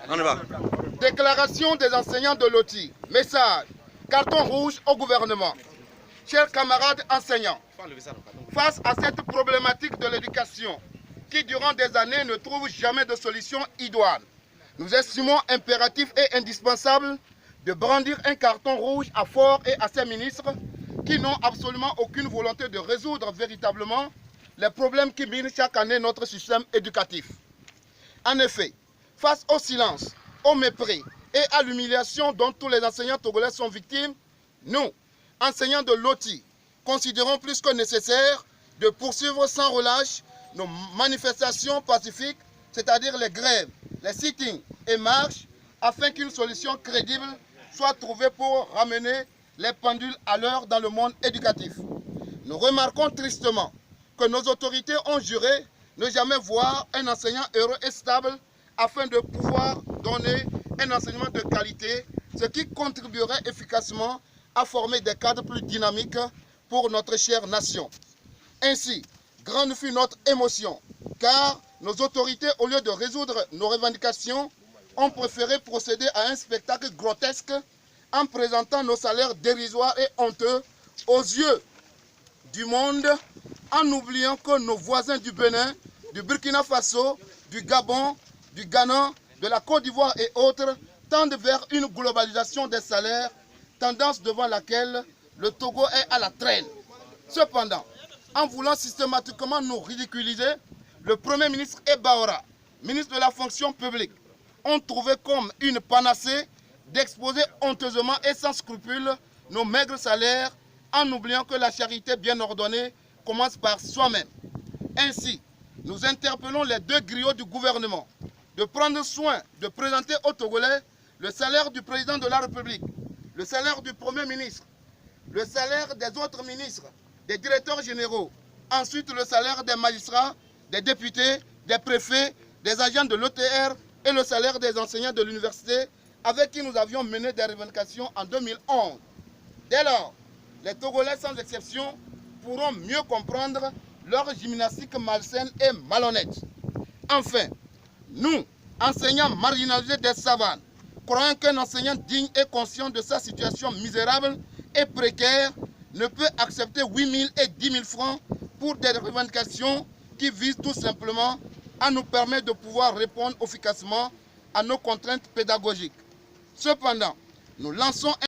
On y va. Déclaration des enseignants de Loti. Message. Carton rouge au gouvernement. Chers camarades enseignants, face à cette problématique de l'éducation qui durant des années ne trouve jamais de solution idoine, nous estimons impératif et indispensable de brandir un carton rouge à Faure et à ses ministres qui n'ont absolument aucune volonté de résoudre véritablement les problèmes qui minent chaque année notre système éducatif. En effet, face au silence, au mépris et à l'humiliation dont tous les enseignants togolais sont victimes, nous, enseignants de Loti, considérons plus que nécessaire de poursuivre sans relâche nos manifestations pacifiques, c'est-à-dire les grèves, les sittings et marches, afin qu'une solution crédible soit trouvée pour ramener les pendules à l'heure dans le monde éducatif. Nous remarquons tristement que nos autorités ont juré ne jamais voir un enseignant heureux et stable afin de pouvoir donner un enseignement de qualité, ce qui contribuerait efficacement à former des cadres plus dynamiques pour notre chère nation. Ainsi, grande fut notre émotion, car nos autorités, au lieu de résoudre nos revendications, ont préféré procéder à un spectacle grotesque en présentant nos salaires dérisoires et honteux aux yeux du monde, en oubliant que nos voisins du Bénin, du Burkina Faso, du Gabon, du Ghana, de la Côte d'Ivoire et autres tendent vers une globalisation des salaires, tendance devant laquelle le Togo est à la traîne. Cependant, en voulant systématiquement nous ridiculiser, le Premier ministre Ebaora, ministre de la fonction publique, ont trouvé comme une panacée d'exposer honteusement et sans scrupule nos maigres salaires en oubliant que la charité bien ordonnée commence par soi-même. Ainsi, nous interpellons les deux griots du gouvernement de prendre soin de présenter aux Togolais le salaire du président de la République, le salaire du Premier ministre, le salaire des autres ministres, des directeurs généraux, ensuite le salaire des magistrats, des députés, des préfets, des agents de l'ETR et le salaire des enseignants de l'université avec qui nous avions mené des revendications en 2011. Dès lors, les Togolais sans exception pourront mieux comprendre leur gymnastique malsaine et malhonnête. Enfin, nous, enseignants marginalisés des savanes, croyons qu'un enseignant digne et conscient de sa situation misérable et précaire ne peut accepter 8 000 et 10 000 francs pour des revendications qui visent tout simplement à nous permettre de pouvoir répondre efficacement à nos contraintes pédagogiques. Cependant, nous lançons